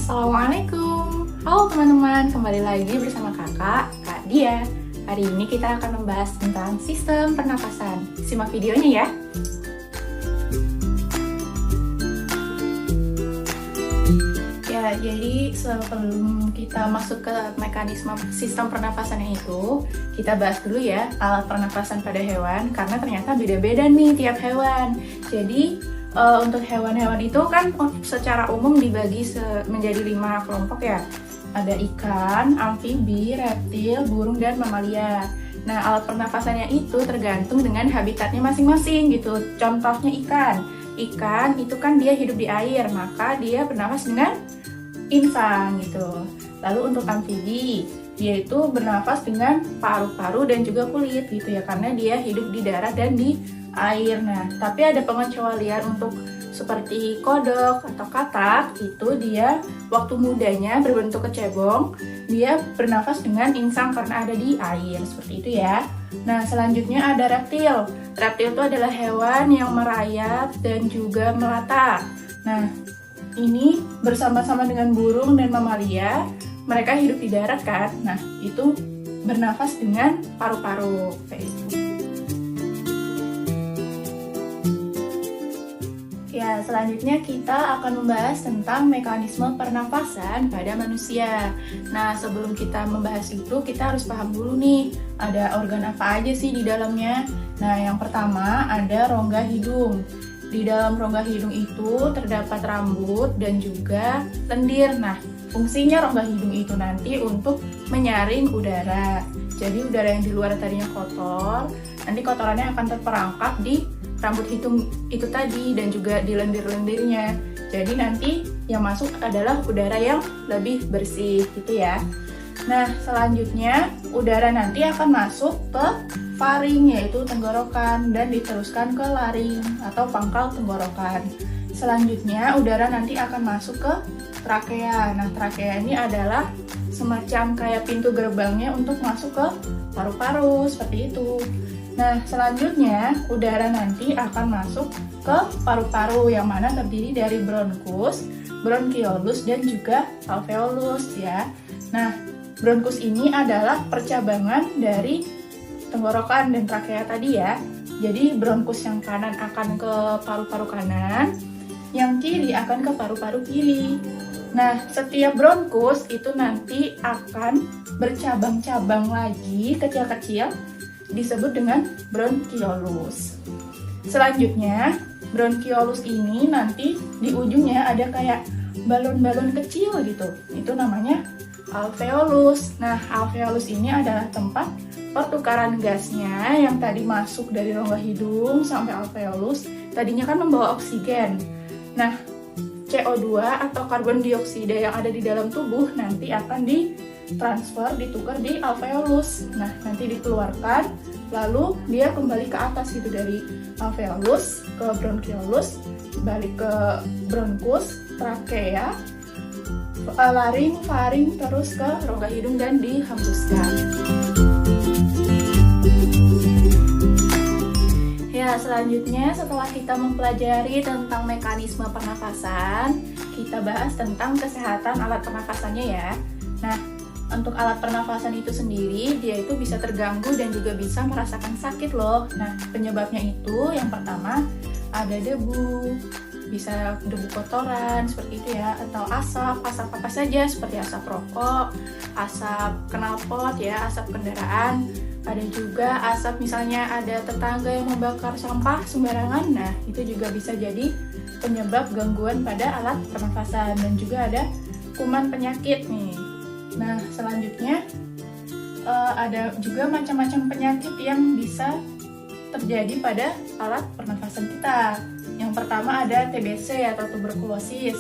Assalamualaikum. Halo teman-teman, kembali lagi bersama kakak, Kak Dia. Hari ini kita akan membahas tentang sistem pernapasan. Simak videonya ya. Ya, jadi sebelum kita masuk ke mekanisme sistem pernapasannya itu, kita bahas dulu ya alat pernapasan pada hewan, karena ternyata beda-beda nih tiap hewan. Jadi untuk hewan-hewan itu kan secara umum dibagi menjadi 5 kelompok ya. Ada ikan, amfibi, reptil, burung, dan mamalia. Nah, alat pernapasannya itu tergantung dengan habitatnya masing-masing gitu. Contohnya ikan. Ikan itu kan dia hidup di air, maka dia bernapas dengan insang gitu. Lalu untuk amfibi, dia itu bernafas dengan paru-paru dan juga kulit gitu ya, karena dia hidup di darat dan di air. Nah, tapi ada pengecualian untuk seperti kodok atau katak, itu dia waktu mudanya berbentuk kecebong, dia bernafas dengan insang karena ada di air, seperti itu ya. Nah, selanjutnya ada reptil. Reptil itu adalah hewan yang merayap dan juga melata. Nah, ini bersama-sama dengan burung dan mamalia, mereka hidup di darat kan. Nah, itu bernafas dengan paru-paru kayak gitu. Ya, selanjutnya kita akan membahas tentang mekanisme pernapasan pada manusia. Nah, sebelum kita membahas itu, kita harus paham dulu nih, ada organ apa aja sih di dalamnya. Nah, yang pertama ada rongga hidung. Di dalam rongga hidung itu terdapat rambut dan juga lendir. Nah, fungsinya rongga hidung itu nanti untuk menyaring udara. Jadi udara yang di luar tadinya kotor, nanti kotorannya akan terperangkap di rambut hidung itu tadi dan juga di lendir-lendirnya. Jadi nanti yang masuk adalah udara yang lebih bersih gitu ya. Nah, selanjutnya udara nanti akan masuk ke faring, yaitu tenggorokan, dan diteruskan ke laring atau pangkal tenggorokan. Selanjutnya udara nanti akan masuk ke trakea. Nah, trakea ini adalah semacam kayak pintu gerbangnya untuk masuk ke paru-paru, seperti itu. Nah, selanjutnya udara nanti akan masuk ke paru-paru yang mana terdiri dari bronkus, bronkiolus, dan juga alveolus ya. Nah, bronkus ini adalah percabangan dari tenggorokan dan trakea tadi ya. Jadi bronkus yang kanan akan ke paru-paru kanan, yang kiri akan ke paru-paru kiri. Nah, setiap bronkus itu nanti akan bercabang-cabang lagi kecil-kecil, disebut dengan bronkiolus. Selanjutnya, bronkiolus ini nanti di ujungnya ada kayak balon-balon kecil gitu. Itu namanya alveolus. Nah, alveolus ini adalah tempat pertukaran gasnya yang tadi masuk dari rongga hidung sampai alveolus. Tadinya kan membawa oksigen. Nah, CO2 atau karbon dioksida yang ada di dalam tubuh nanti akan ditransfer, ditukar di alveolus. Nah, nanti dikeluarkan, lalu dia kembali ke atas gitu, dari alveolus ke bronkiolus, balik ke bronkus, trakea, laring, faring, terus ke rongga hidung dan dihembuskan. Ya, selanjutnya setelah kita mempelajari tentang mekanisme pernafasan, kita bahas tentang kesehatan alat pernafasannya ya. Nah, untuk alat pernafasan itu sendiri, dia itu bisa terganggu dan juga bisa merasakan sakit loh. Nah, penyebabnya itu yang pertama ada debu, bisa debu kotoran seperti itu ya, atau asap apa saja seperti asap rokok, asap knalpot ya, asap kendaraan. Ada juga asap misalnya ada tetangga yang membakar sampah sembarangan. Nah, itu juga bisa jadi penyebab gangguan pada alat pernafasan, dan juga ada kuman penyakit nih. Nah, selanjutnya ada juga macam-macam penyakit yang bisa terjadi pada alat pernafasan kita. Yang pertama ada TBC atau tuberkulosis,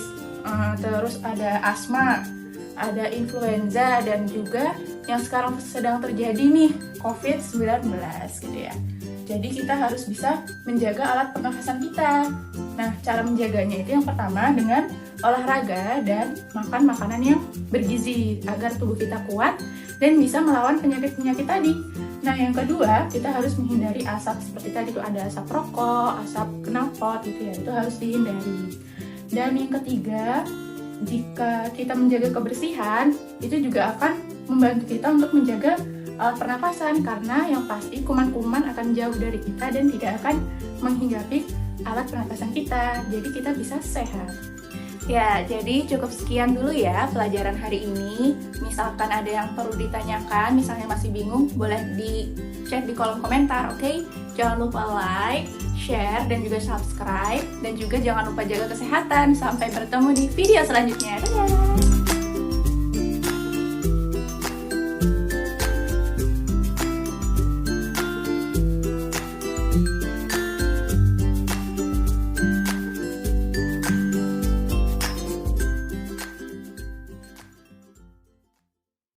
terus ada asma, ada influenza, dan juga yang sekarang sedang terjadi nih, COVID-19 gitu ya. Jadi kita harus bisa menjaga alat pernafasan kita. Nah, cara menjaganya itu yang pertama dengan olahraga dan makan makanan yang bergizi agar tubuh kita kuat dan bisa melawan penyakit-penyakit tadi. Nah, yang kedua, kita harus menghindari asap seperti tadi tuh, ada asap rokok, asap knalpot gitu ya, itu harus dihindari. Dan yang ketiga, jika kita menjaga kebersihan, itu juga akan membantu kita untuk menjaga alat pernapasan, karena yang pasti kuman-kuman akan jauh dari kita dan tidak akan menghinggapi alat pernapasan kita. Jadi kita bisa sehat. Ya, jadi cukup sekian dulu ya pelajaran hari ini. Misalkan ada yang perlu ditanyakan, misalnya masih bingung, boleh di-chat di kolom komentar, oke? Jangan lupa like, share, dan juga subscribe. Dan juga jangan lupa jaga kesehatan. Sampai bertemu di video selanjutnya. Dadah!